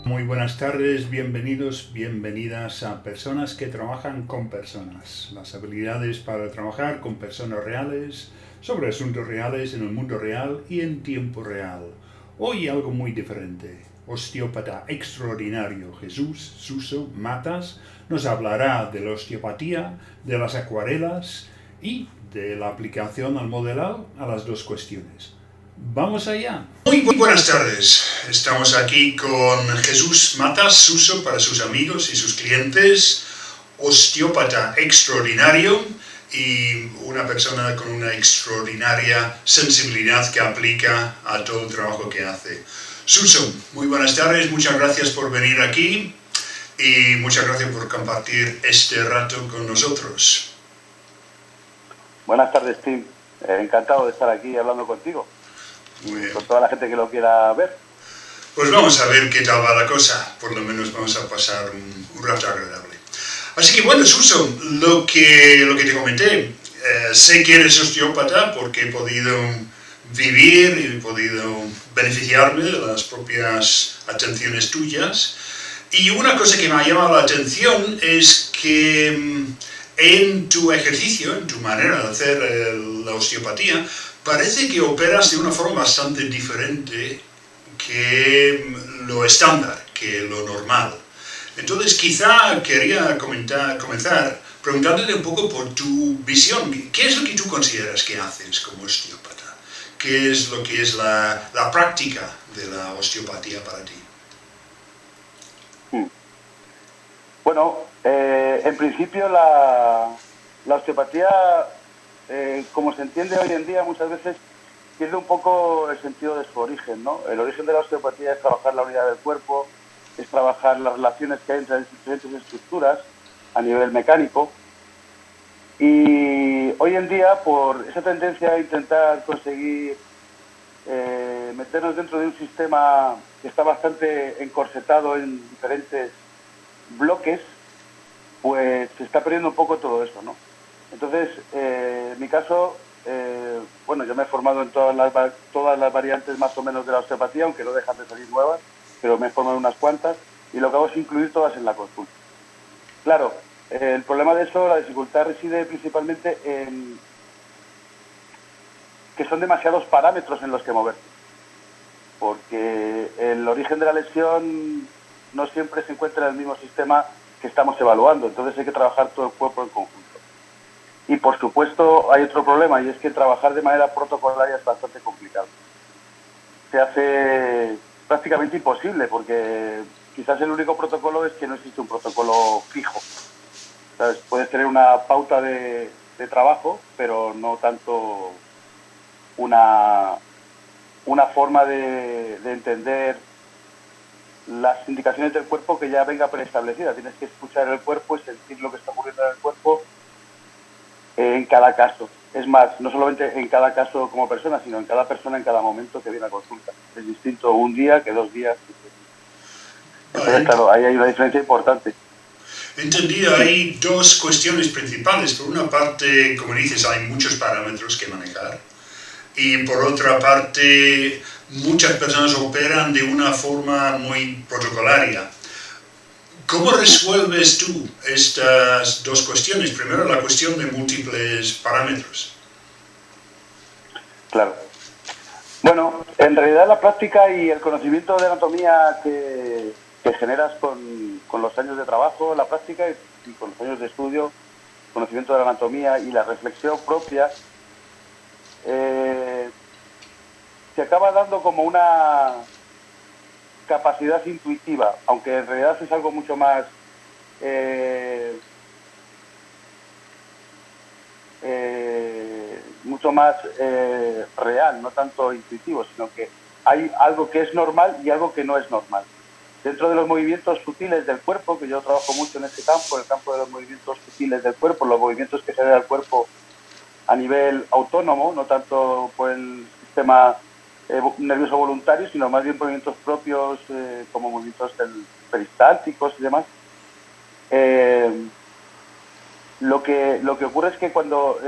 Muy buenas tardes, bienvenidos, bienvenidas a Personas que trabajan con personas. Las habilidades para trabajar con personas reales, sobre asuntos reales en el mundo real y en tiempo real. Hoy algo muy diferente. Osteópata extraordinario Jesús Suso Matas nos hablará de la osteopatía, de las acuarelas y de la aplicación al modelado a las dos cuestiones. Vamos allá. Muy buenas tardes. Estamos aquí con Jesús Matas Suso para sus amigos y sus clientes, osteópata extraordinario y una persona con una extraordinaria sensibilidad que aplica a todo el trabajo que hace. Suso, muy buenas tardes, muchas gracias por venir aquí y muchas gracias por compartir este rato con nosotros. Buenas tardes, Tim. Encantado de estar aquí hablando contigo. Muy bien. Con toda la gente que lo quiera ver. Pues vamos a ver qué tal va la cosa. Por lo menos vamos a pasar un rato agradable. Así que bueno, Suso, lo que te comenté, sé que eres osteópata porque he podido vivir y he podido beneficiarme de las propias atenciones tuyas. Y una cosa que me ha llamado la atención es que en tu ejercicio, en tu manera de hacer la osteopatía, parece que operas de una forma bastante diferente que lo estándar, que lo normal. Entonces quizá quería comenzar preguntándote un poco por tu visión. ¿Qué es lo que tú consideras que haces como osteópata? ¿Qué es lo que es la práctica de la osteopatía para ti? Bueno, en principio la osteopatía, como se entiende hoy en día, muchas veces pierde un poco el sentido de su origen, ¿no? El origen de la osteopatía es trabajar la unidad del cuerpo, es trabajar las relaciones que hay entre diferentes estructuras a nivel mecánico. Y hoy en día, por esa tendencia a intentar conseguir meternos dentro de un sistema que está bastante encorsetado en diferentes bloques, pues se está perdiendo un poco todo eso, ¿no? Entonces, en mi caso, bueno, yo me he formado en todas las variantes más o menos de la osteopatía, aunque no dejan de salir nuevas, pero me he formado en unas cuantas, y lo que hago es incluir todas en la consulta. Claro, el problema de eso, la dificultad reside principalmente en que son demasiados parámetros en los que moverte, porque el origen de la lesión no siempre se encuentra en el mismo sistema que estamos evaluando, entonces hay que trabajar todo el cuerpo en conjunto. Y por supuesto hay otro problema, y es que trabajar de manera protocolaria es bastante complicado. Se hace prácticamente imposible, porque quizás el único protocolo es que no existe un protocolo fijo. ¿Sabes? Puedes tener una pauta de trabajo, pero no tanto una forma de entender las indicaciones del cuerpo que ya venga preestablecida. Tienes que escuchar el cuerpo y sentir lo que está ocurriendo en el cuerpo en cada caso. Es más, no solamente en cada caso como persona, sino en cada persona en cada momento que viene a consulta. Es distinto un día que 2 días. Entonces, claro, ahí hay una diferencia importante. Entendido, hay dos cuestiones principales. Por una parte, como dices, hay muchos parámetros que manejar. Y por otra parte, muchas personas operan de una forma muy protocolaria. ¿Cómo resuelves tú estas dos cuestiones? Primero, la cuestión de múltiples parámetros. Claro. Bueno, en realidad la práctica y el conocimiento de anatomía que generas con los años de trabajo, la práctica y con los años de estudio, conocimiento de la anatomía y la reflexión propia, se acaba dando como una capacidad intuitiva, aunque en realidad es algo mucho más real, no tanto intuitivo, sino que hay algo que es normal y algo que no es normal. Dentro de los movimientos sutiles del cuerpo, que yo trabajo mucho en ese campo, el campo de los movimientos sutiles del cuerpo, los movimientos que se da al cuerpo a nivel autónomo, no tanto por el sistema nervioso voluntario, sino más bien movimientos propios como movimientos peristálticos y demás. Lo que ocurre es que cuando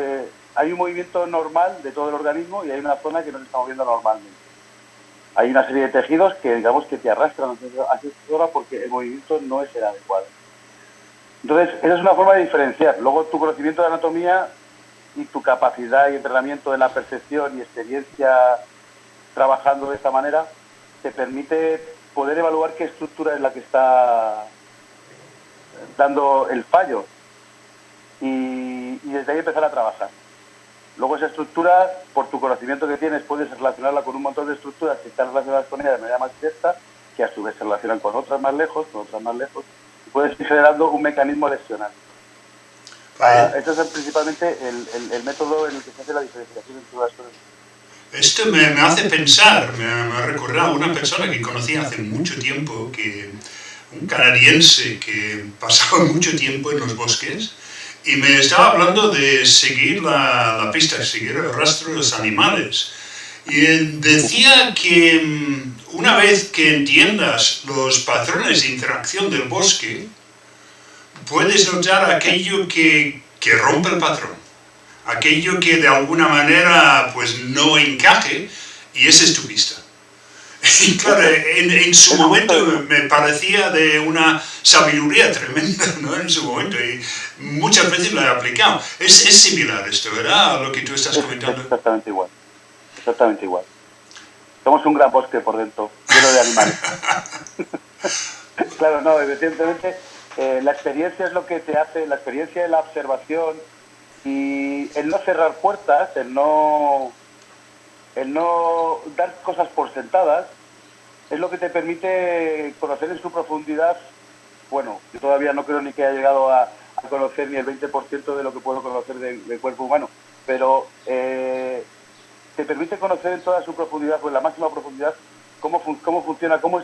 hay un movimiento normal de todo el organismo y hay una zona que no se está moviendo normalmente. Hay una serie de tejidos que, digamos, que te arrastran hacia esa zona porque el movimiento no es el adecuado. Entonces, esa es una forma de diferenciar. Luego, tu conocimiento de anatomía y tu capacidad y entrenamiento de la percepción y experiencia trabajando de esta manera te permite poder evaluar qué estructura es la que está dando el fallo y desde ahí empezar a trabajar. Luego esa estructura, por tu conocimiento que tienes, puedes relacionarla con un montón de estructuras que están relacionadas con ella de manera más directa, que a su vez se relacionan con otras más lejos, y puedes ir generando un mecanismo lesional. Este es principalmente el método en el que se hace la diferenciación entre las cosas. Esto me hace pensar, me ha recordado a una persona que conocí hace mucho tiempo, un canadiense que pasaba mucho tiempo en los bosques y me estaba hablando de seguir la pista, seguir el rastro de los animales. Y él decía que una vez que entiendas los patrones de interacción del bosque, puedes notar aquello que rompe el patrón, aquello que de alguna manera pues no encaje, y esa es tu pista. Y claro, en su momento me parecía de una sabiduría tremenda, ¿no? En su momento, y muchas veces lo he aplicado. Es similar esto, ¿verdad? A lo que tú estás comentando. Exactamente igual. Exactamente igual. Somos un gran bosque por dentro, lleno de animales. Claro, no, evidentemente la experiencia es lo que te hace, la experiencia de la observación y el no cerrar puertas, el no dar cosas por sentadas, es lo que te permite conocer en su profundidad. Bueno, yo todavía no creo ni que haya llegado a conocer ni el 20% de lo que puedo conocer del cuerpo humano, pero te permite conocer en toda su profundidad, pues la máxima profundidad, cómo funciona, cómo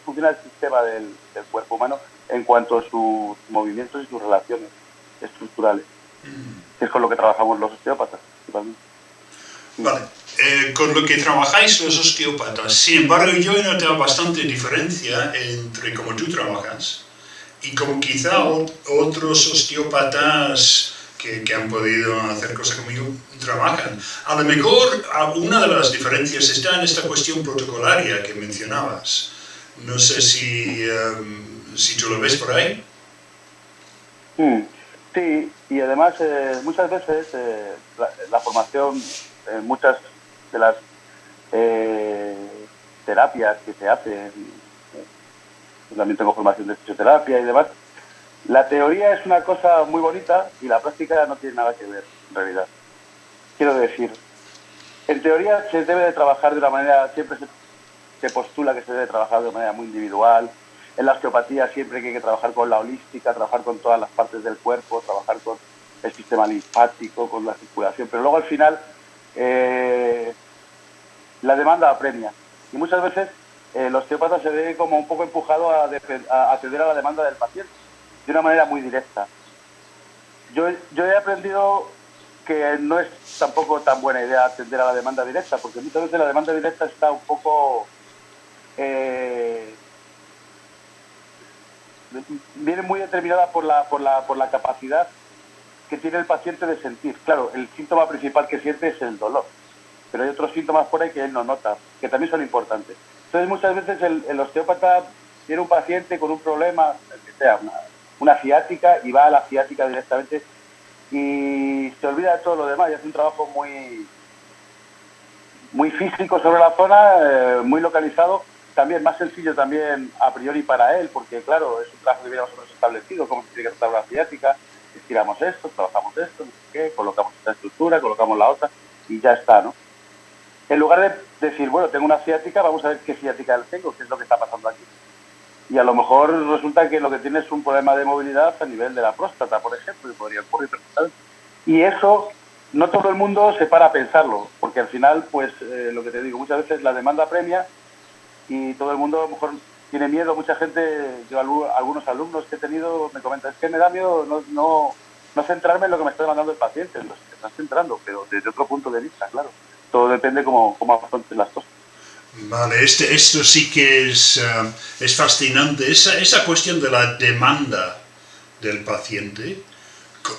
funciona el sistema del cuerpo humano en cuanto a sus movimientos y sus relaciones estructurales, que es con lo que trabajamos los osteópatas principalmente. Vale, con lo que trabajáis los osteópatas, sin embargo yo he notado bastante diferencia entre cómo tú trabajas y como quizá otros osteópatas que han podido hacer cosas conmigo trabajan. A lo mejor una de las diferencias está en esta cuestión protocolaria que mencionabas. No sé si tú lo ves por ahí. Sí, y además muchas veces la formación, muchas de las terapias que se hacen, también tengo formación de fisioterapia y demás, la teoría es una cosa muy bonita y la práctica no tiene nada que ver, en realidad. Quiero decir, en teoría se debe de trabajar de una manera, siempre se postula que se debe trabajar de manera muy individual. En la osteopatía siempre hay que trabajar con la holística, trabajar con todas las partes del cuerpo, trabajar con el sistema linfático, con la circulación, pero luego al final la demanda apremia. Y muchas veces el osteópata se ve como un poco empujado a atender a la demanda del paciente de una manera muy directa. Yo he aprendido que no es tampoco tan buena idea atender a la demanda directa, porque muchas veces la demanda directa está un poco viene muy determinada por la capacidad que tiene el paciente de sentir. Claro, el síntoma principal que siente es el dolor, pero hay otros síntomas por ahí que él no nota, que también son importantes. Entonces muchas veces el osteópata tiene un paciente con un problema, que sea una ciática, y va a la ciática directamente y se olvida de todo lo demás y hace un trabajo muy físico sobre la zona, muy localizado, también más sencillo también a priori para él, porque claro, es un trabajo que viene más o menos establecido, cómo se tiene que tratar una ciática, estiramos esto, trabajamos esto, no sé qué, colocamos esta estructura, colocamos la otra y ya está, ¿no? En lugar de decir, bueno, tengo una ciática, vamos a ver qué ciática tengo, qué es lo que está pasando aquí. Y a lo mejor resulta que lo que tiene es un problema de movilidad a nivel de la próstata, por ejemplo, y podría ocurrir perfectamente. Y eso no todo el mundo se para a pensarlo, porque al final, pues, lo que te digo, muchas veces la demanda apremia y todo el mundo a lo mejor tiene miedo. Mucha gente, yo algunos alumnos que he tenido me comentan, es que me da miedo no centrarme en lo que me está demandando el paciente, en lo que se está centrando, pero desde otro punto de vista, claro. Todo depende cómo afrontes las cosas. Vale, esto sí que es fascinante. Esa cuestión de la demanda del paciente,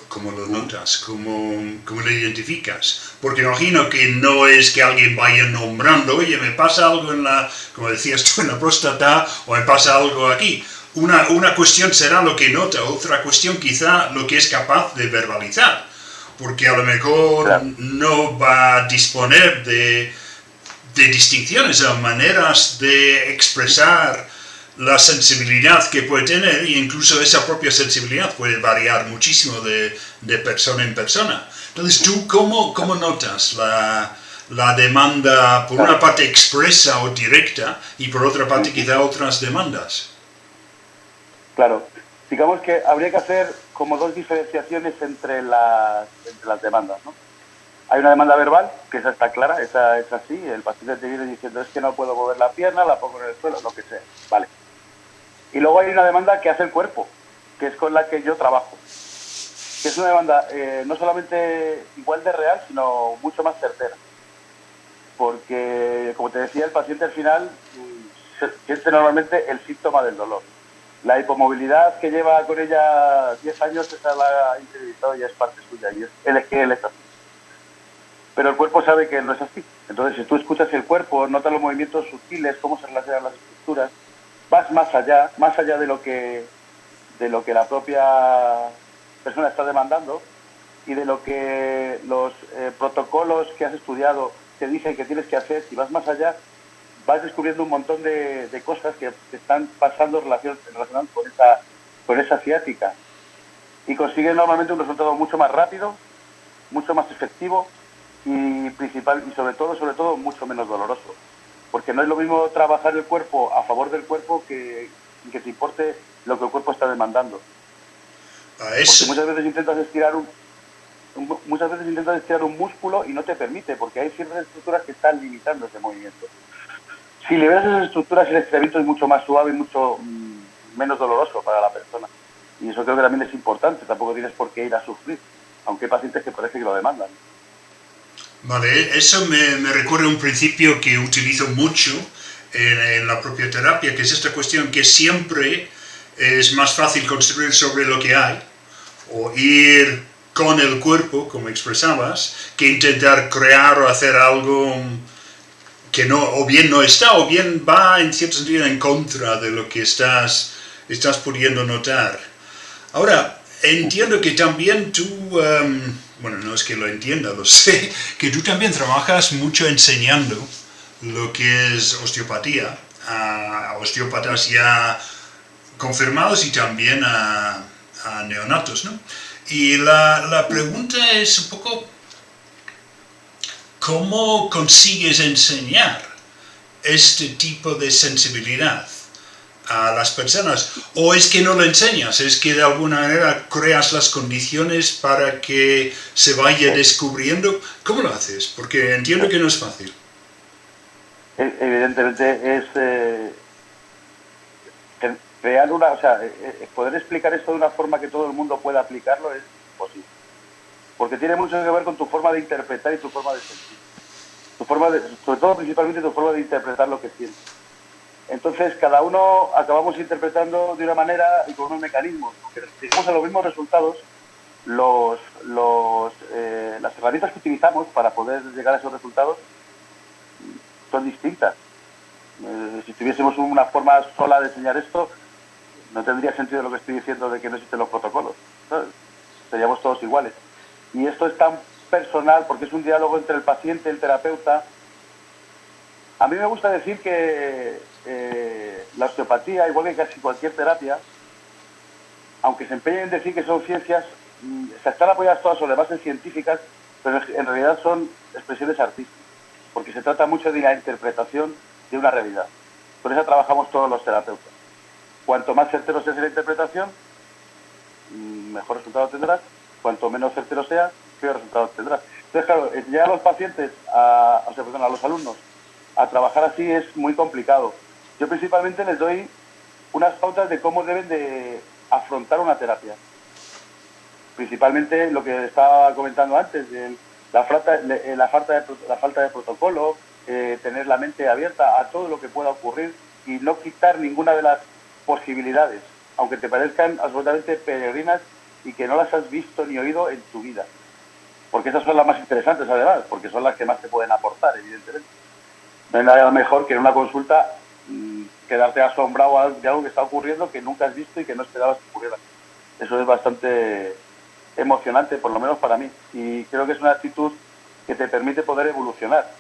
¿Cómo lo notas? ¿Cómo lo identificas? Porque imagino que no es que alguien vaya nombrando, oye, me pasa algo como decías tú, en la próstata, o me pasa algo aquí. Una cuestión será lo que nota, otra cuestión quizá lo que es capaz de verbalizar, porque a lo mejor Claro. no va a disponer de distinciones o maneras de expresar la sensibilidad que puede tener, e incluso esa propia sensibilidad puede variar muchísimo de persona en persona. Entonces, ¿tú cómo notas la demanda, por Claro. una parte expresa o directa, y por otra parte quizá otras demandas? Claro. Digamos que habría que hacer como dos diferenciaciones entre las demandas, ¿no? Hay una demanda verbal, que esa está clara, esa es así, el paciente te viene diciendo es que no puedo mover la pierna, la pongo en el suelo, lo que sea, vale. Y luego hay una demanda que hace el cuerpo, que es con la que yo trabajo, que es una demanda no solamente igual de real, sino mucho más certera. Porque, como te decía, el paciente al final siente normalmente el síntoma del dolor. La hipomovilidad que lleva con ella 10 años, esa la ha interiorizado y es parte suya, y él es así. Pero el cuerpo sabe que no es así. Entonces, si tú escuchas el cuerpo, notas los movimientos sutiles, cómo se relacionan las estructuras, vas más allá de lo que la propia persona está demandando y de lo que los protocolos que has estudiado te dicen que tienes que hacer. Si vas más allá, vas descubriendo un montón de cosas que están pasando relacionadas con esa ciática, y consigues normalmente un resultado mucho más rápido, mucho más efectivo y sobre todo mucho menos doloroso, porque no es lo mismo trabajar el cuerpo a favor del cuerpo que te importe lo que el cuerpo está demandando. Porque muchas veces intentas estirar un músculo y no te permite, porque hay ciertas estructuras que están limitando ese movimiento. Si liberas esas estructuras, el estiramiento es mucho más suave y mucho menos doloroso para la persona. Y eso creo que también es importante. Tampoco tienes por qué ir a sufrir, aunque hay pacientes que parece que lo demandan. Vale, eso me recuerda un principio que utilizo mucho en la propia terapia, que es esta cuestión que siempre es más fácil construir sobre lo que hay, o ir con el cuerpo, como expresabas, que intentar crear o hacer algo que no, o bien no está, o bien va en cierto sentido en contra de lo que estás pudiendo notar. Ahora, entiendo que también tú, bueno, no es que lo entienda, lo sé, que tú también trabajas mucho enseñando lo que es osteopatía a osteópatas ya confirmados y también a neonatos, ¿no? Y la pregunta es un poco, ¿cómo consigues enseñar este tipo de sensibilidad a las personas? ¿O es que no lo enseñas? ¿Es que de alguna manera creas las condiciones para que se vaya descubriendo? ¿Cómo lo haces? Porque entiendo que no es fácil. Evidentemente es crear poder explicar esto de una forma que todo el mundo pueda aplicarlo es imposible. Porque tiene mucho que ver con tu forma de interpretar y tu forma de sentir. Sobre todo, principalmente, tu forma de interpretar lo que sientes. Entonces, cada uno acabamos interpretando de una manera y con unos mecanismos. Aunque llegamos a los mismos resultados, las herramientas que utilizamos para poder llegar a esos resultados son distintas. Si tuviésemos una forma sola de enseñar esto, no tendría sentido lo que estoy diciendo de que no existen los protocolos, ¿sabes? Seríamos todos iguales. Y esto es tan personal porque es un diálogo entre el paciente y el terapeuta. A mí me gusta decir que la osteopatía, igual que casi cualquier terapia, aunque se empeñen en decir que son ciencias, están apoyadas todas sobre bases científicas, pero en realidad son expresiones artísticas, porque se trata mucho de la interpretación de una realidad. Por eso trabajamos todos los terapeutas. Cuanto más certero sea la interpretación, mejor resultado tendrás. Cuanto menos certero sea, peor resultados tendrás. Entonces, claro, enseñar a los pacientes, a los alumnos, a trabajar así es muy complicado. Yo principalmente les doy unas pautas de cómo deben de afrontar una terapia. Principalmente lo que estaba comentando antes, la falta de protocolo, tener la mente abierta a todo lo que pueda ocurrir y no quitar ninguna de las posibilidades, aunque te parezcan absolutamente peregrinas y que no las has visto ni oído en tu vida. Porque esas son las más interesantes, además, porque son las que más te pueden aportar, evidentemente. No hay nada mejor que en una consulta quedarte asombrado de algo que está ocurriendo que nunca has visto y que no esperabas que ocurriera. Eso es bastante emocionante, por lo menos para mí. Y creo que es una actitud que te permite poder evolucionar.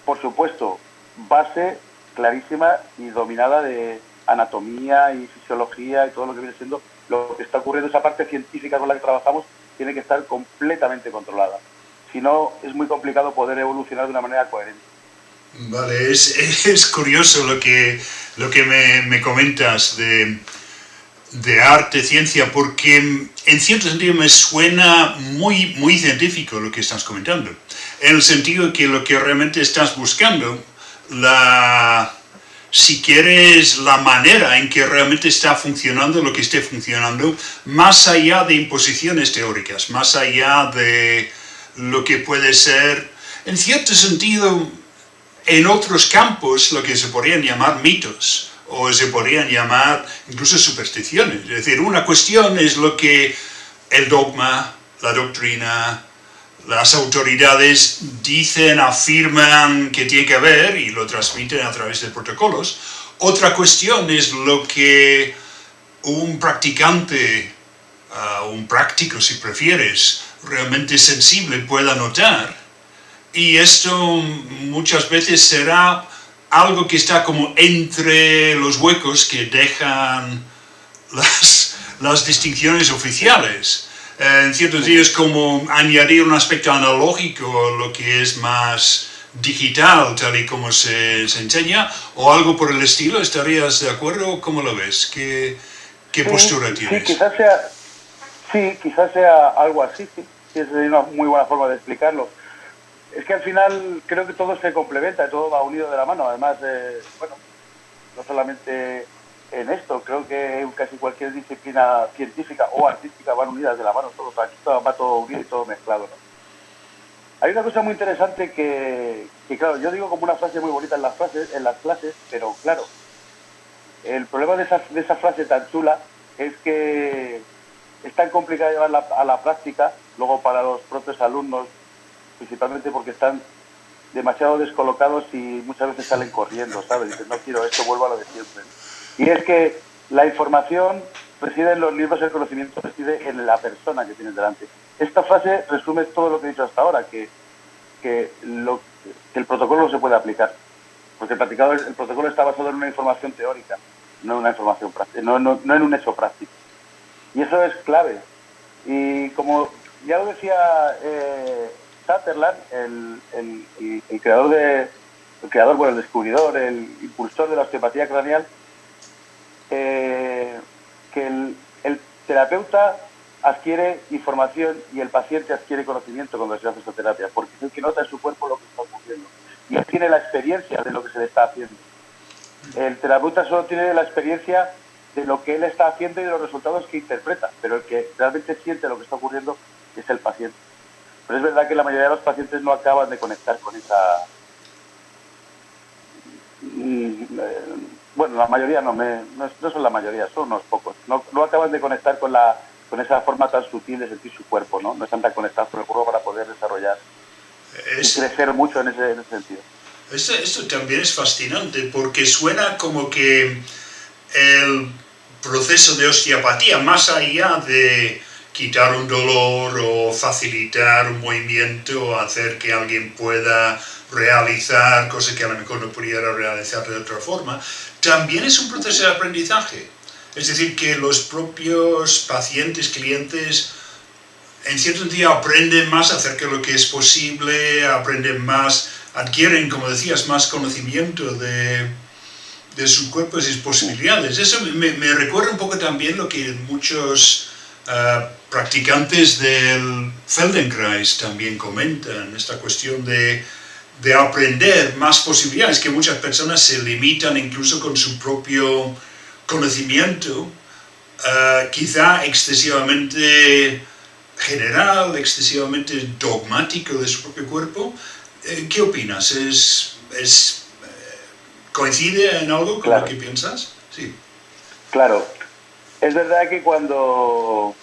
Por supuesto, base clarísima y dominada de anatomía y fisiología y todo lo que viene siendo lo que está ocurriendo. Esa parte científica con la que trabajamos tiene que estar completamente controlada. Si no, es muy complicado poder evolucionar de una manera coherente. Vale, es curioso lo que me comentas de arte, ciencia, porque en cierto sentido me suena muy científico lo que estás comentando. En el sentido que lo que realmente estás buscando, si quieres, la manera en que realmente está funcionando lo que esté funcionando, más allá de imposiciones teóricas, más allá de lo que puede ser, en cierto sentido, en otros campos, lo que se podrían llamar mitos, o se podrían llamar incluso supersticiones. Es decir, una cuestión es lo que el dogma, la doctrina, las autoridades dicen, afirman que tiene que haber y lo transmiten a través de protocolos. Otra cuestión es lo que un practicante, un práctico si prefieres, realmente sensible pueda notar. Y esto muchas veces será algo que está como entre los huecos que dejan las distinciones oficiales. En cierto sentido es como añadir un aspecto analógico a lo que es más digital, tal y como se enseña, o algo por el estilo. ¿Estarías de acuerdo? ¿Cómo lo ves? ¿Qué postura tienes? Quizás sea algo así, sí. Es una muy buena forma de explicarlo. Es que al final creo que todo se complementa, todo va unido de la mano. Además, no solamente en esto, creo que casi cualquier disciplina científica o artística van unidas de la mano, aquí va todo unido y todo mezclado, ¿no? Hay una cosa muy interesante que claro, yo digo como una frase muy bonita en las clases, pero claro, el problema de esa frase tan chula es que es tan complicado llevarla a la práctica, luego para los propios alumnos, principalmente porque están demasiado descolocados y muchas veces salen corriendo, ¿sabes? Dicen, no quiero esto, vuelvo a lo de siempre. Y es que la información reside en los libros, el conocimiento reside en la persona que tienes delante. Esta frase resume todo lo que he dicho hasta ahora, que el protocolo no se puede aplicar, porque el protocolo está basado en una información teórica, no en una información práctica, no en un hecho práctico. Y eso es clave. Y como ya lo decía Sutherland, el creador, el descubridor, el impulsor de la osteopatía craneal, que el terapeuta adquiere información y el paciente adquiere conocimiento cuando se hace esta terapia, porque es el que nota en su cuerpo lo que está ocurriendo y él tiene la experiencia de lo que se le está haciendo. El terapeuta solo tiene la experiencia de lo que él está haciendo y de los resultados que interpreta, pero el que realmente siente lo que está ocurriendo es el paciente. Pero es verdad que la mayoría de los pacientes no acaban de conectar con esa... Bueno, la mayoría no son la mayoría, son unos pocos. No acaban de conectar con esa forma tan sutil de sentir su cuerpo, ¿no? No están tan conectados con el cuerpo para poder desarrollar y crecer mucho en ese sentido. Esto también es fascinante porque suena como que el proceso de osteopatía, más allá de quitar un dolor o facilitar un movimiento, hacer que alguien pueda realizar cosas que a lo mejor no pudiera realizar de otra forma, también es un proceso de aprendizaje. Es decir, que los propios pacientes, clientes, en cierto sentido aprenden más acerca de lo que es posible, aprenden más, adquieren, como decías, más conocimiento de su cuerpo y sus posibilidades. Eso me recuerda un poco también lo que muchos practicantes del Feldenkrais también comentan, esta cuestión de aprender más posibilidades, que muchas personas se limitan incluso con su propio conocimiento, quizá excesivamente general, excesivamente dogmático de su propio cuerpo. ¿Qué opinas? ¿Coincide en algo con lo que piensas? Sí. Claro. Es verdad que cuando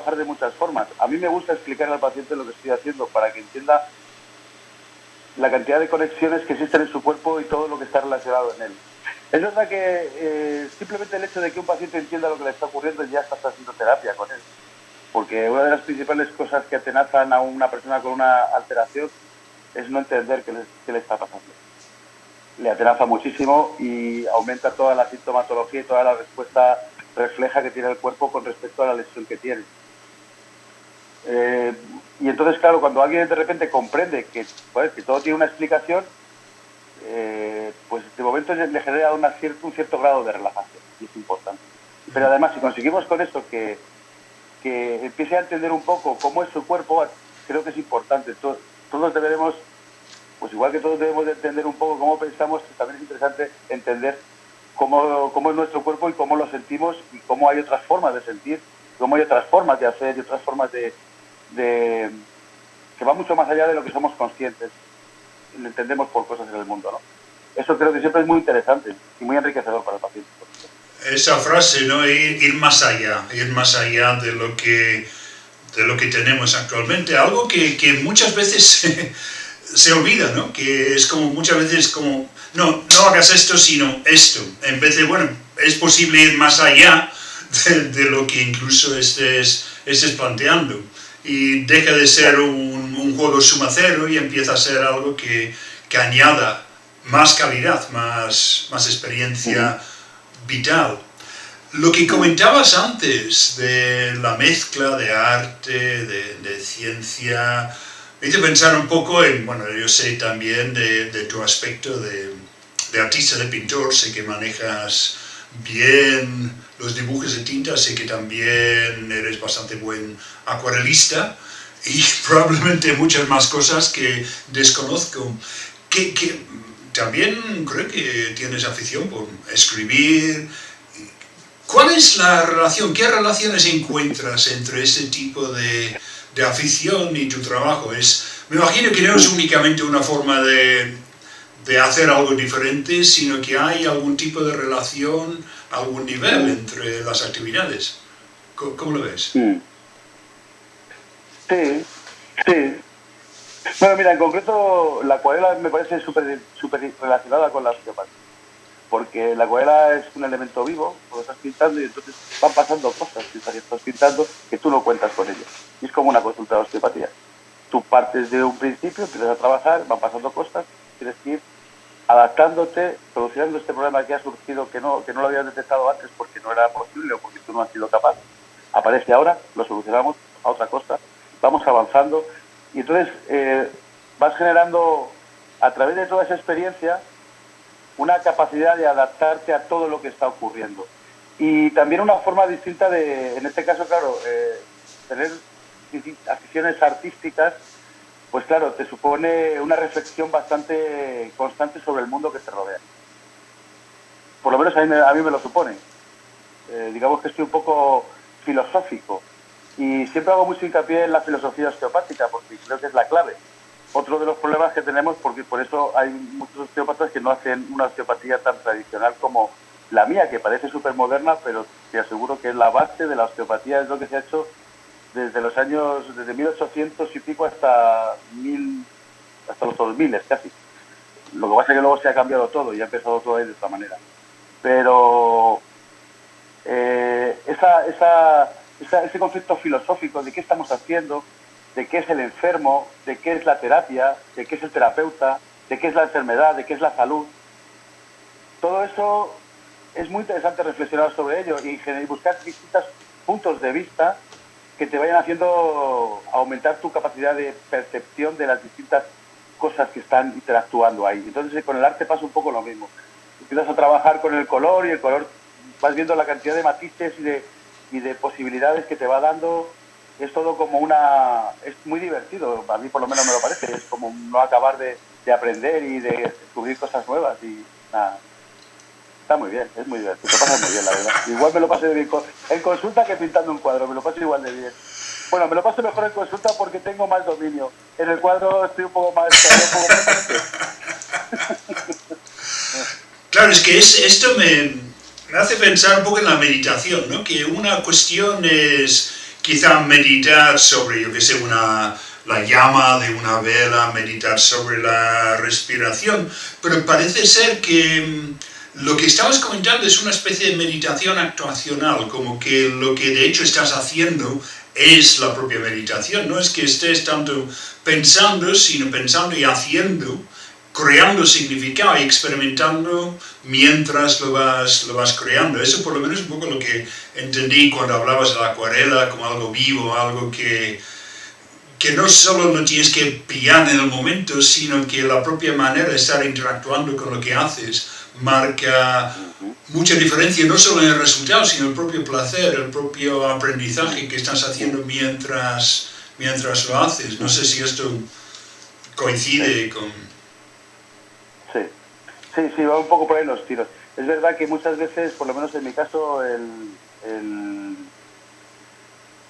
trabajar de muchas formas. A mí me gusta explicarle al paciente lo que estoy haciendo para que entienda la cantidad de conexiones que existen en su cuerpo y todo lo que está relacionado en él. Es verdad que simplemente el hecho de que un paciente entienda lo que le está ocurriendo ya está haciendo terapia con él. Porque una de las principales cosas que atenazan a una persona con una alteración es no entender qué le está pasando. Le atenaza muchísimo y aumenta toda la sintomatología y toda la respuesta refleja que tiene el cuerpo con respecto a la lesión que tiene. Y entonces, claro, cuando alguien de repente comprende que todo tiene una explicación, pues de momento le genera un cierto grado de relajación, y es importante. Pero además, si conseguimos con esto que empiece a entender un poco cómo es su cuerpo, creo que es importante. Todos deberemos, pues igual que todos debemos de entender un poco cómo pensamos, también es interesante entender cómo es nuestro cuerpo y cómo lo sentimos y cómo hay otras formas de sentir, cómo hay otras formas de hacer y otras formas de que va mucho más allá de lo que somos conscientes y lo entendemos por cosas en el mundo, ¿no? Eso creo que siempre es muy interesante y muy enriquecedor para el paciente. Esa frase, ¿no? Ir más allá de lo que tenemos actualmente, algo que muchas veces se olvida, ¿no? Que es como muchas veces como, no hagas esto, sino esto, en vez de, bueno, es posible ir más allá de lo que incluso estés planteando, y deja de ser un juego suma cero y empieza a ser algo que añada más calidad, más experiencia vital. Lo que comentabas antes de la mezcla de arte, de ciencia, me hizo pensar un poco en, bueno, yo sé también de tu aspecto de artista, de pintor, sé que manejas bien los dibujos de tinta, sé que también eres bastante buen acuarelista y probablemente muchas más cosas que desconozco. Que también creo que tienes afición por escribir. ¿Cuál es la relación? ¿Qué relaciones encuentras entre ese tipo de afición y tu trabajo? Me imagino que no es únicamente una forma de hacer algo diferente, sino que hay algún tipo de relación, algún nivel entre las actividades. ¿Cómo lo ves? Sí. Bueno, mira, en concreto la acuarela me parece súper relacionada con la osteopatía, porque la acuarela es un elemento vivo, lo estás pintando y entonces van pasando cosas que estás pintando que tú no cuentas con ello. Y es como una consulta de osteopatía. Tú partes de un principio, empiezas a trabajar, van pasando cosas, tienes que ir adaptándote, solucionando este problema que ha surgido que no lo habías detectado antes porque no era posible o porque tú no has sido capaz. Aparece ahora, lo solucionamos a otra cosa, vamos avanzando y entonces vas generando a través de toda esa experiencia una capacidad de adaptarte a todo lo que está ocurriendo. Y también una forma distinta de, en este caso, claro, tener aficiones artísticas, pues claro, te supone una reflexión bastante constante sobre el mundo que te rodea. Por lo menos a mí me lo supone. Digamos que estoy un poco filosófico y siempre hago mucho hincapié en la filosofía osteopática porque creo que es la clave. Otro de los problemas que tenemos, porque por eso hay muchos osteópatas que no hacen una osteopatía tan tradicional como la mía, que parece súper moderna, pero te aseguro que es la base de la osteopatía, es lo que se ha hecho desde 1800 y pico hasta los 2000 casi. Lo que pasa es que luego se ha cambiado todo y ha empezado todo ahí de esta manera. Pero ese concepto filosófico de qué estamos haciendo, de qué es el enfermo, de qué es la terapia, de qué es el terapeuta, de qué es la enfermedad, de qué es la salud, todo eso es muy interesante reflexionar sobre ello y buscar distintos puntos de vista que te vayan haciendo aumentar tu capacidad de percepción de las distintas cosas que están interactuando ahí. Entonces con el arte pasa un poco lo mismo. Empiezas a trabajar con el color y el color vas viendo la cantidad de matices y de posibilidades que te va dando. Es todo como es muy divertido, a mí por lo menos me lo parece, es como no acabar de aprender y de descubrir cosas nuevas y nada. Está muy bien, es muy divertido, lo pasas muy bien, la verdad. Igual me lo paso de bien en consulta que pintando un cuadro, me lo paso igual de bien. Bueno, me lo paso mejor en consulta porque tengo más dominio. En el cuadro estoy un poco más... Claro, es que esto me hace pensar un poco en la meditación, ¿no? Que una cuestión es quizá meditar sobre, yo que sé, la llama de una vela, meditar sobre la respiración, pero parece ser que lo que estabas comentando es una especie de meditación actuacional, como que lo que de hecho estás haciendo es la propia meditación, no es que estés tanto pensando, sino pensando y haciendo, creando significado y experimentando mientras lo vas creando. Eso por lo menos es un poco lo que entendí cuando hablabas de la acuarela como algo vivo, algo que no solo lo tienes que pillar en el momento, sino que la propia manera de estar interactuando con lo que haces marca mucha diferencia, no solo en el resultado, sino en el propio placer, el propio aprendizaje que estás haciendo mientras lo haces. No sé si esto coincide con... Sí, va un poco por ahí los tiros. Es verdad que muchas veces, por lo menos en mi caso,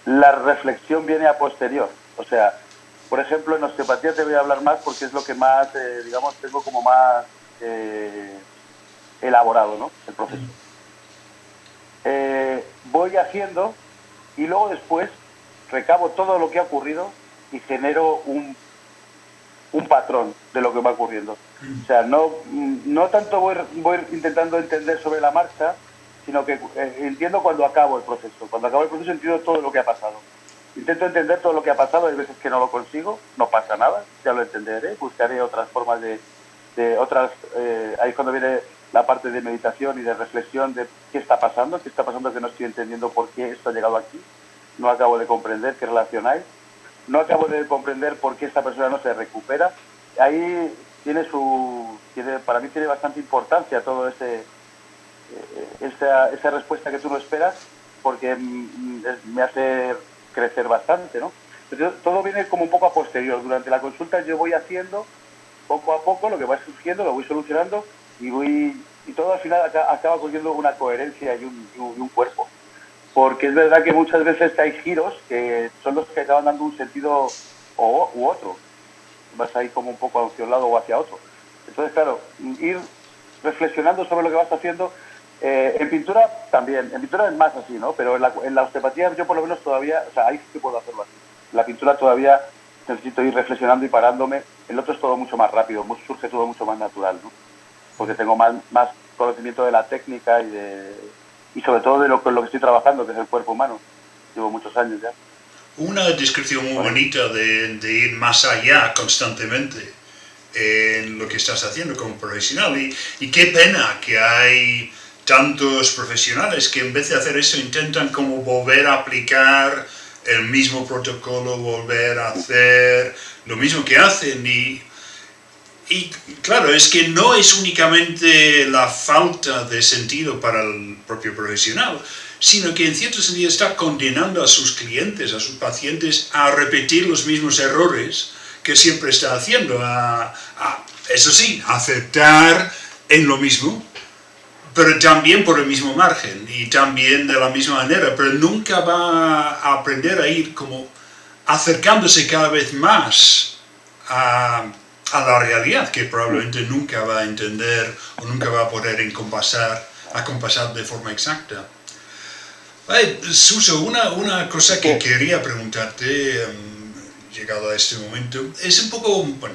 la reflexión viene a posterior. O sea, por ejemplo, en osteopatía te voy a hablar más porque es lo que más, digamos, tengo como más elaborado, ¿no? El proceso. Voy haciendo y luego después recabo todo lo que ha ocurrido y genero un patrón de lo que va ocurriendo. O sea, no tanto voy intentando entender sobre la marcha, sino que entiendo cuando acabo el proceso. Cuando acabo el proceso entiendo todo lo que ha pasado. Intento entender todo lo que ha pasado, hay veces que no lo consigo, no pasa nada, ya lo entenderé, buscaré otras formas de otras... ahí es cuando viene la parte de meditación y de reflexión de qué está pasando que no estoy entendiendo por qué esto ha llegado aquí, no acabo de comprender qué relación hay, no acabo de comprender por qué esta persona no se recupera. Ahí para mí tiene bastante importancia todo esa respuesta que tú no esperas, porque me hace crecer bastante, ¿no? Entonces, todo viene como un poco a posterior. Durante la consulta yo voy haciendo poco a poco lo que va surgiendo, lo voy solucionando y todo al final acaba cogiendo una coherencia y un cuerpo. Porque es verdad que muchas veces hay giros que son los que acaban dando un sentido u otro. Vas ahí como un poco hacia un lado o hacia otro. Entonces, claro, ir reflexionando sobre lo que vas haciendo. En pintura también, en pintura es más así, ¿no? Pero en la osteopatía yo por lo menos todavía, o sea, ahí sí que puedo hacerlo así. En la pintura todavía necesito ir reflexionando y parándome. El otro es todo mucho más rápido, surge todo mucho más natural, ¿no? Porque tengo más conocimiento de la técnica y sobre todo de lo que estoy trabajando, que es el cuerpo humano. Llevo muchos años ya. Una descripción muy bonita de ir más allá constantemente en lo que estás haciendo como profesional. Y qué pena que hay tantos profesionales que en vez de hacer eso intentan como volver a aplicar el mismo protocolo, volver a hacer lo mismo que hacen. Y claro, es que no es únicamente la falta de sentido para el propio profesional, sino que en cierto sentido está condenando a sus clientes, a sus pacientes, a repetir los mismos errores que siempre está haciendo, eso sí, acertar en lo mismo, pero también por el mismo margen y también de la misma manera, pero nunca va a aprender a ir como acercándose cada vez más a la realidad, que probablemente nunca va a entender o nunca va a poder acompasar de forma exacta. Suso, una cosa que quería preguntarte, llegado a este momento, es un poco, bueno,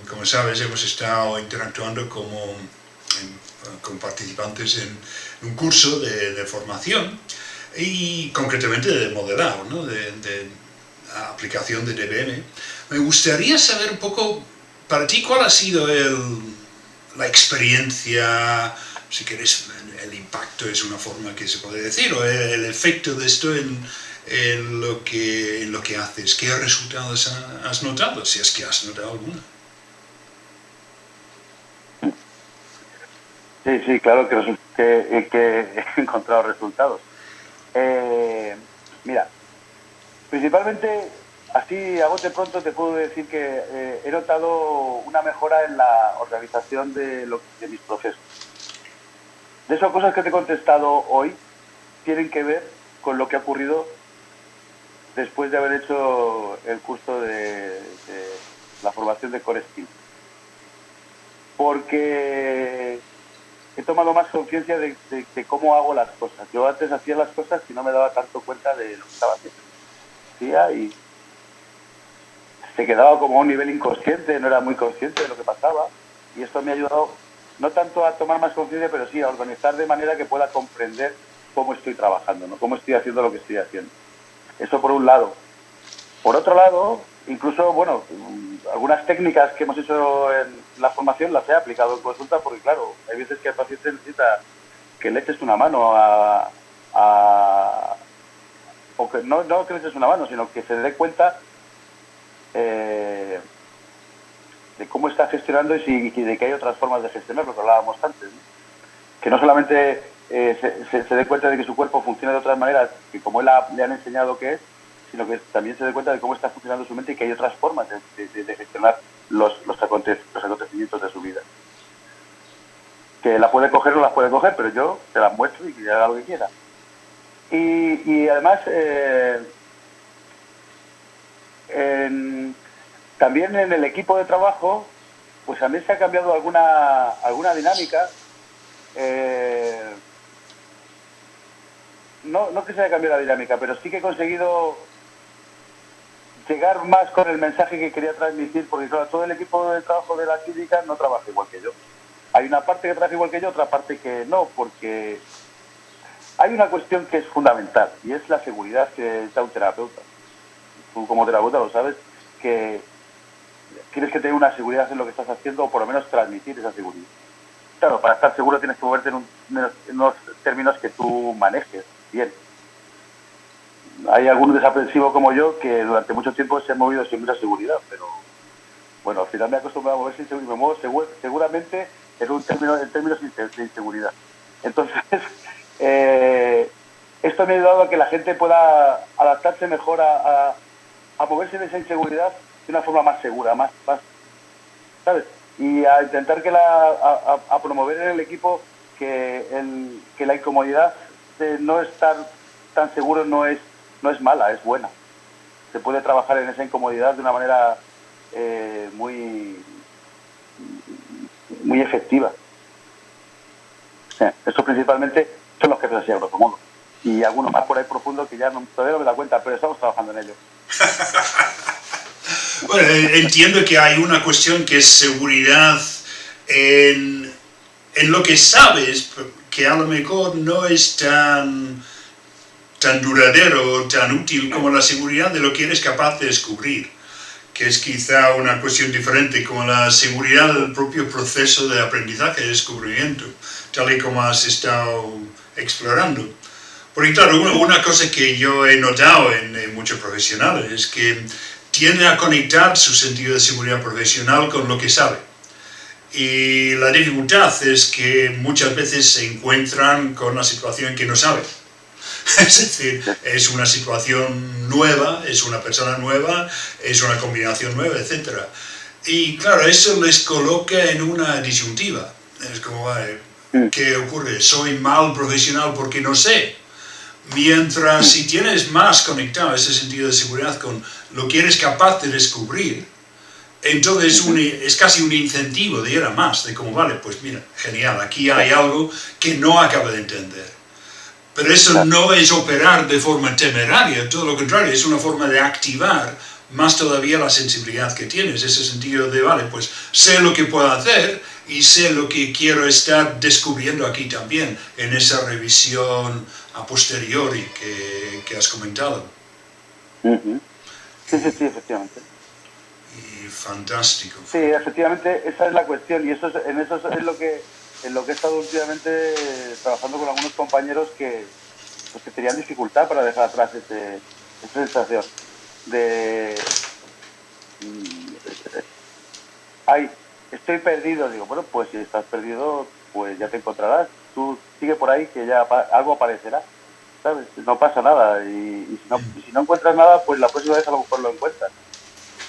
como sabes, hemos estado interactuando con participantes en un curso de formación y concretamente de modelado, ¿no? de aplicación de DBM. Me gustaría saber un poco, para ti, ¿cuál ha sido la experiencia, si quieres, el impacto es una forma que se puede decir, o el efecto de esto en lo que haces? ¿Qué resultados has notado, si es que has notado alguna? Sí, claro que he encontrado resultados. Mira, principalmente, así a bote pronto te puedo decir que he notado una mejora en la organización de mis procesos. De esas cosas que te he contestado hoy tienen que ver con lo que ha ocurrido después de haber hecho el curso de la formación de Core Skills. Porque he tomado más conciencia de cómo hago las cosas. Yo antes hacía las cosas y no me daba tanto cuenta de lo que estaba haciendo. Hacía y se quedaba como a un nivel inconsciente, no era muy consciente de lo que pasaba, y esto me ha ayudado no tanto a tomar más conciencia, pero sí a organizar de manera que pueda comprender cómo estoy trabajando, ¿no? Cómo estoy haciendo lo que estoy haciendo. Eso por un lado. Por otro lado, incluso, bueno, algunas técnicas que hemos hecho en la formación las he aplicado en consulta, porque claro, hay veces que el paciente necesita que le eches una mano o que no que le eches una mano, sino que se dé cuenta de cómo está gestionando y de que hay otras formas de gestionarlo, que hablábamos antes, ¿no? Que no solamente se dé cuenta de que su cuerpo funciona de otras maneras que como le han enseñado que es, sino que también se dé cuenta de cómo está funcionando su mente y que hay otras formas de gestionar los acontecimientos de su vida. Que la puede coger o no las puede coger, pero yo te las muestro y que haga lo que quiera. Y además, también en el equipo de trabajo, pues a mí se ha cambiado alguna dinámica. No que se haya cambiado la dinámica, pero sí que he conseguido llegar más con el mensaje que quería transmitir, porque claro, todo el equipo de trabajo de la clínica no trabaja igual que yo. Hay una parte que trabaja igual que yo, otra parte que no, porque hay una cuestión que es fundamental, y es la seguridad que da un terapeuta. Tú como terapeuta lo sabes, que tienes que tener una seguridad en lo que estás haciendo, o por lo menos transmitir esa seguridad. Claro, para estar seguro tienes que moverte en unos términos que tú manejes bien. Hay algún desaprensivo como yo que durante mucho tiempo se ha movido sin mucha seguridad, pero bueno, al final me he acostumbrado a mover sin seguridad, me muevo seguramente en términos de inseguridad. Entonces, esto me ha ayudado a que la gente pueda adaptarse mejor a moverse en esa inseguridad de una forma más segura, más ¿sabes? Y a intentar a promover en el equipo que la incomodidad de no estar tan seguro no es mala, es buena. Se puede trabajar en esa incomodidad de una manera muy efectiva. Eso principalmente son los jefes así a grosso modo. Y algunos más por ahí profundo que ya todavía no me da cuenta, pero estamos trabajando en ello. Bueno, entiendo que hay una cuestión que es seguridad en lo que sabes, que a lo mejor no es tan duradero, tan útil como la seguridad de lo que eres capaz de descubrir, que es quizá una cuestión diferente, como la seguridad del propio proceso de aprendizaje y descubrimiento, tal y como has estado explorando. Porque claro, una cosa que yo he notado en muchos profesionales es que tienden a conectar su sentido de seguridad profesional con lo que sabe. Y la dificultad es que muchas veces se encuentran con una situación que no saben. Es decir, es una situación nueva, es una persona nueva, es una combinación nueva, etc. Y claro, eso les coloca en una disyuntiva. Es como, ¿qué ocurre? ¿Soy mal profesional porque no sé? Mientras si tienes más conectado ese sentido de seguridad con lo que eres capaz de descubrir, entonces es casi un incentivo de ir a más, de como, vale, pues mira, genial, aquí hay algo que no acabo de entender. Pero eso no es operar de forma temeraria, todo lo contrario, es una forma de activar más todavía la sensibilidad que tienes, ese sentido de, vale, pues sé lo que puedo hacer y sé lo que quiero estar descubriendo aquí también, en esa revisión a posteriori que has comentado. Sí, efectivamente. Y fantástico. Sí, efectivamente, esa es la cuestión, y en eso es lo que he estado últimamente trabajando con algunos compañeros que tenían dificultad para dejar atrás esa sensación de ay, estoy perdido. Digo, bueno, pues si estás perdido, pues ya te encontrarás, tú sigue por ahí que ya algo aparecerá, ¿sabes? No pasa nada, y si no encuentras nada, pues la próxima vez a lo mejor lo encuentras.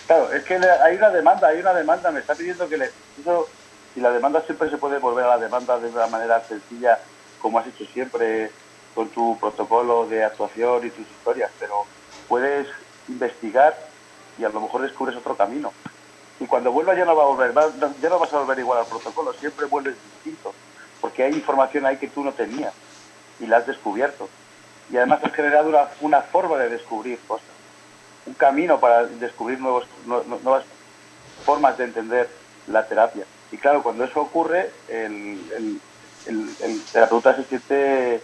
Claro, es que hay una demanda, me está pidiendo que y la demanda siempre se puede volver a la demanda de una manera sencilla, como has hecho siempre, con tu protocolo de actuación y tus historias, pero puedes investigar y a lo mejor descubres otro camino. Y cuando vuelvas ya no vas a volver igual al protocolo, siempre vuelves distinto. porque hay información ahí que tú no tenías y la has descubierto. Y además has generado una forma de descubrir cosas, un camino para descubrir nuevas formas de entender la terapia. Y claro, cuando eso ocurre, el terapeuta se siente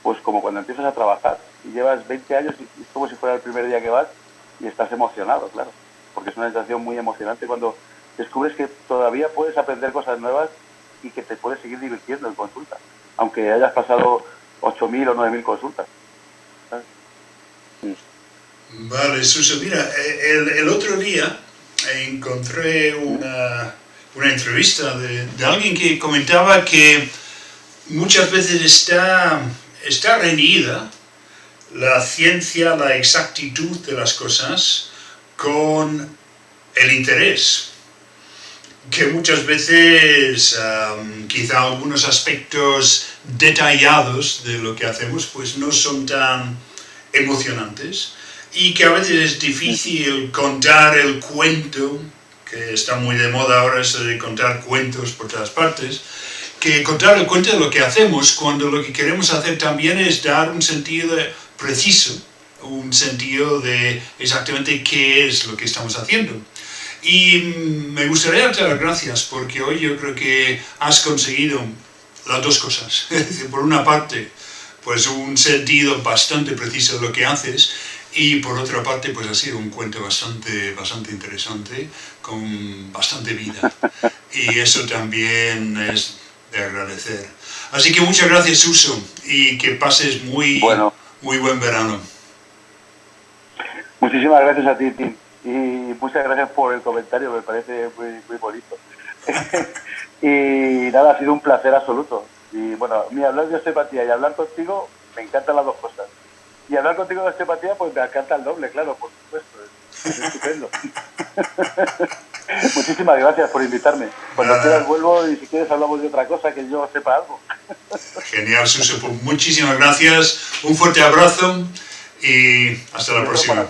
pues como cuando empiezas a trabajar y llevas 20 años y es como si fuera el primer día que vas y estás emocionado, claro, porque es una sensación muy emocionante cuando descubres que todavía puedes aprender cosas nuevas y que te puedes seguir divirtiendo en consulta, aunque hayas pasado 8.000 o 9.000 consultas. ¿Sabes? Vale, Suso, mira, el otro día encontré una entrevista de alguien que comentaba que muchas veces está reñida la ciencia, la exactitud de las cosas con el interés. Que muchas veces quizá algunos aspectos detallados de lo que hacemos pues no son tan emocionantes y que a veces es difícil contar el cuento, que está muy de moda ahora eso de contar cuentos por todas partes, que contar el cuento de lo que hacemos cuando lo que queremos hacer también es dar un sentido preciso, un sentido de exactamente qué es lo que estamos haciendo. Y me gustaría darte las gracias porque hoy yo creo que has conseguido las dos cosas. Por una parte, pues un sentido bastante preciso de lo que haces y por otra parte, pues ha sido un cuento bastante interesante, con bastante vida. Y eso también es de agradecer. Así que muchas gracias, Suso, y que pases muy buen verano. Muchísimas gracias a ti, Tim. Y muchas gracias por el comentario, me parece muy bonito. Y nada, ha sido un placer absoluto. Y bueno, hablar de osteopatía y hablar contigo, me encantan las dos cosas. Y hablar contigo de osteopatía, pues me encanta el doble, claro, por supuesto. Es estupendo. Muchísimas gracias por invitarme. Cuando quieras vuelvo y si quieres hablamos de otra cosa que yo sepa algo. Genial, Suso. Pues muchísimas gracias. Un fuerte abrazo y hasta la próxima.